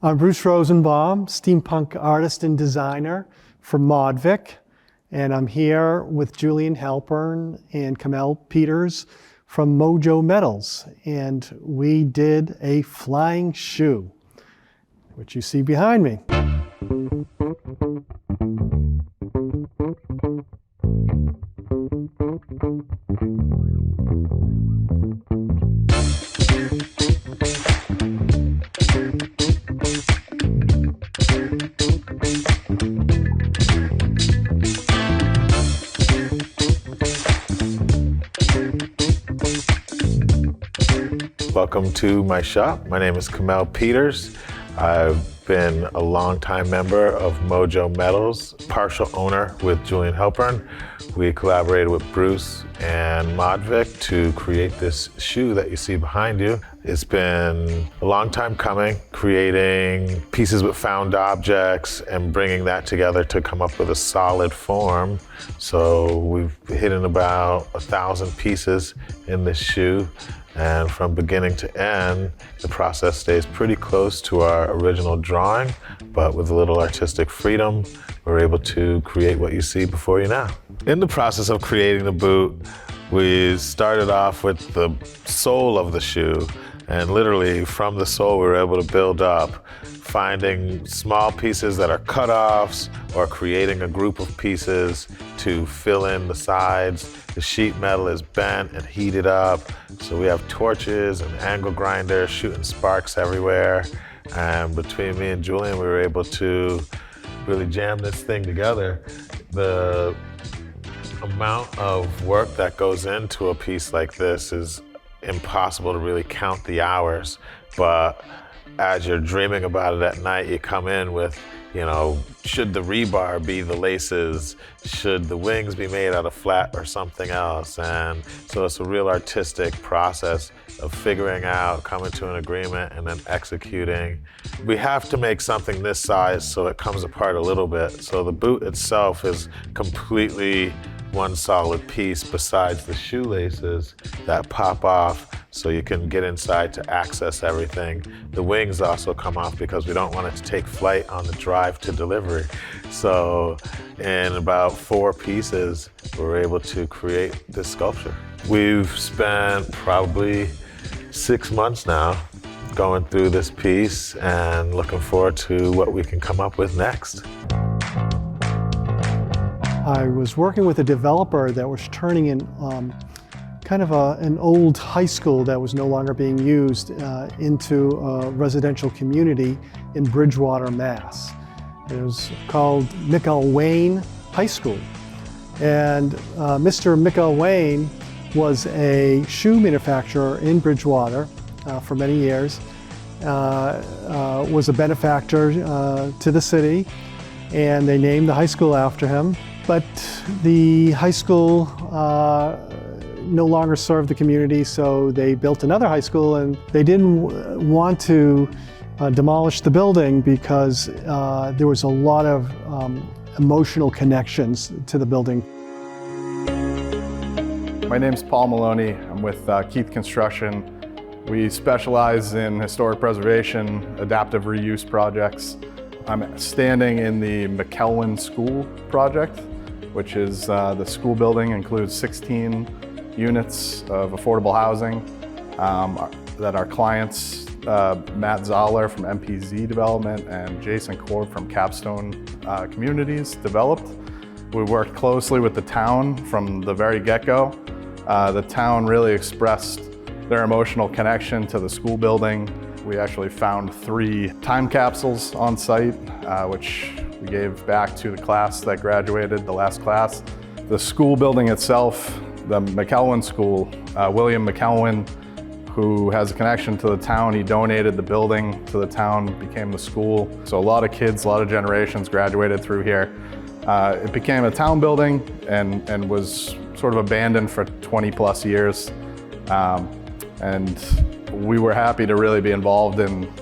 I'm Bruce Rosenbaum, steampunk artist and designer for ModVic, and I'm here with Julian Halpern and Kamil Peters from Mojo Metals, and we did a flying shoe, which you see behind me. Welcome to my shop. My name is Kamil Peters. I've been a longtime member of Mojo Metals, partial owner with Julian Halpern. We collaborated with Bruce and ModVic to create this shoe that you see behind you. It's been a long time coming, creating pieces with found objects and bringing that together to come up with a solid form. So we've hidden about 1,000 pieces in this shoe. And from beginning to end, the process stays pretty close to our original drawing, but with a little artistic freedom, we're able to create what you see before you now. In the process of creating the boot, we started off with the sole of the shoe, and literally from the sole we were able to build up, finding small pieces that are cut-offs or creating a group of pieces to fill in the sides. The sheet metal is bent and heated up, so we have torches and angle grinders shooting sparks everywhere. And between me and Julian, we were able to really jam this thing together. The amount of work that goes into a piece like this is impossible to really count the hours, but as you're dreaming about it at night, you come in with, should the rebar be the laces? Should the wings be made out of flat or something else? And so it's a real artistic process of figuring out, coming to an agreement, and then executing. We have to make something this size so it comes apart a little bit. So the boot itself is completely one solid piece besides the shoelaces that pop off so you can get inside to access everything. The wings also come off because we don't want it to take flight on the drive to delivery. So in about 4 pieces, we're able to create this sculpture. We've spent probably 6 months now going through this piece and looking forward to what we can come up with next. I was working with a developer that was turning in kind of an old high school that was no longer being used into a residential community in Bridgewater, Mass. It was called McElwain High School. And Mr. McElwain was a shoe manufacturer in Bridgewater for many years, was a benefactor to the city, and they named the high school after him. But the high school no longer served the community, so they built another high school, and they didn't want to demolish the building because there was a lot of emotional connections to the building. My name's Paul Maloney. I'm with Keith Construction. We specialize in historic preservation, adaptive reuse projects. I'm standing in the McElwain School project, which is the school building includes 16 units of affordable housing that our clients, Matt Zoller from MPZ Development and Jason Korb from Capstone Communities developed. We worked closely with the town from the very get-go. The town really expressed their emotional connection to the school building. We actually found 3 time capsules on site, which we gave back to the class that graduated, the last class. The school building itself, the McElwain School, William McElwain, who has a connection to the town, he donated the building to the town, became the school. So a lot of kids, a lot of generations graduated through here. It became a town building and was sort of abandoned for 20+ years. And we were happy to really be involved in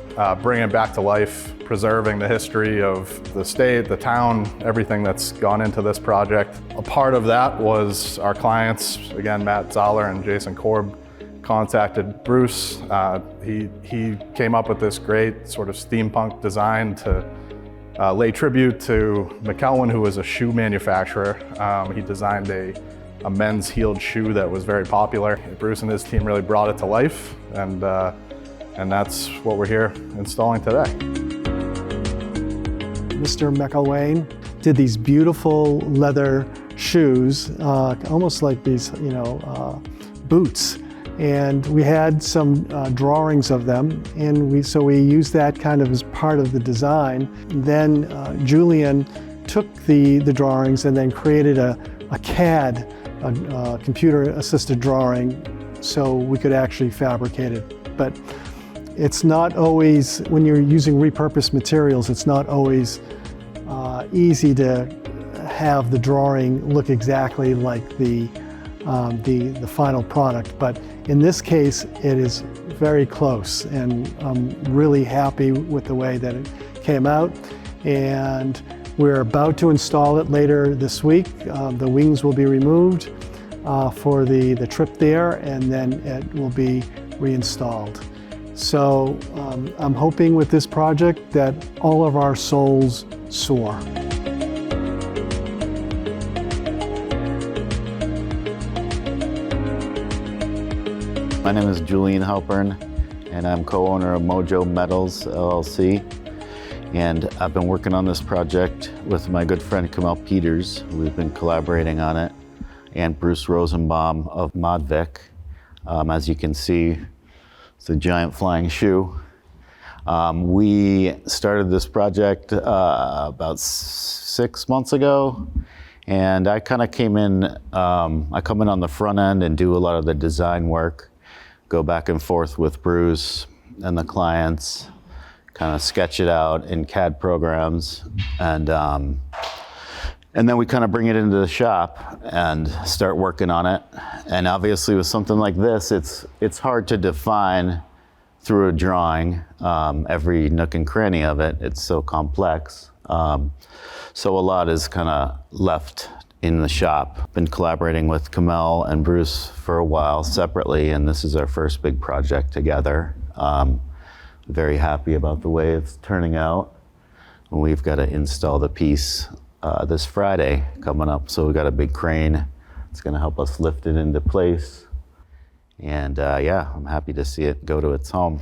bringing it back to life, preserving the history of the state, the town, everything that's gone into this project. A part of that was our clients, again, Matt Zoller and Jason Korb, contacted Bruce. He came up with this great sort of steampunk design to lay tribute to McElwain, who was a shoe manufacturer. He designed a men's heeled shoe that was very popular. Bruce and his team really brought it to life, and that's what we're here installing today. Mr. McElwain did these beautiful leather shoes, almost like these, boots. And we had some drawings of them, and so we used that kind of as part of the design. Then Julian took the drawings and then created a CAD, a computer-assisted drawing, so we could actually fabricate it. But it's not always, when you're using repurposed materials, it's not always easy to have the drawing look exactly like the final product. But in this case, it is very close, and I'm really happy with the way that it came out. And we're about to install it later this week. The wings will be removed for the trip there, and then it will be reinstalled. So I'm hoping with this project that all of our souls soar. My name is Julian Halpern, and I'm co-owner of Mojo Metals, LLC. And I've been working on this project with my good friend Kamil. We've been collaborating on it, and Bruce Rosenbaum of ModVic. As you can see, it's a giant flying shoe. We started this project about 6 months ago, and I kind of came in, I come in on the front end and do a lot of the design work, go back and forth with Bruce and the clients, kind of sketch it out in CAD programs, and then we kind of bring it into the shop and start working on it. And obviously with something like this, it's hard to define through a drawing every nook and cranny of it. It's so complex. So a lot is kind of left in the shop. Been collaborating with Kamil and Bruce for a while separately, and this is our first big project together. Very happy about the way it's turning out. We've got to install the piece this Friday coming up, so we've got a big crane. It's going to help us lift it into place. And yeah, I'm happy to see it go to its home.